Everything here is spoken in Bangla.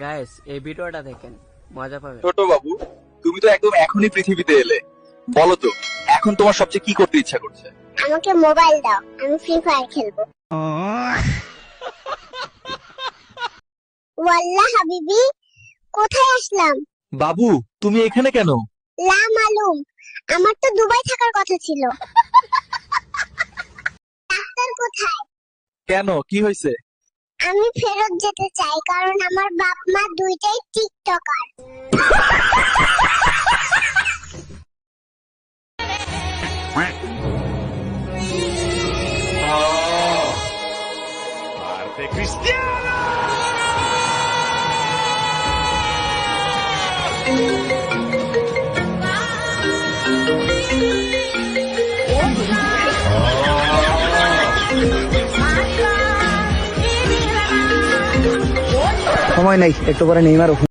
গাইস এই ভিডিওটা দেখেন, মজা পাবেন। ছোট বাবু, তুমি তো একদম এখনই পৃথিবীতে এলে, বলো তো এখন তোমার সবচেয়ে কি করতে ইচ্ছা করছে? আমাকে মোবাইল দাও, আমি ফ্রি ফায়ার খেলবো। ওয়াল্লাহ হাবিবি, কোথায় আসলাম? বাবু তুমি এখানে কেন? লা মালুম, আমার তো দুবাই থাকার কথা ছিল। ডাক্তার কোথায়? কেন, কি হয়েছে? আমি ফেরত যেতে চাই, কারণ আমার বাপ মা দুইটাই টিকটকার। Parte cristiana! সময় নাই, একটু পরে নেইমার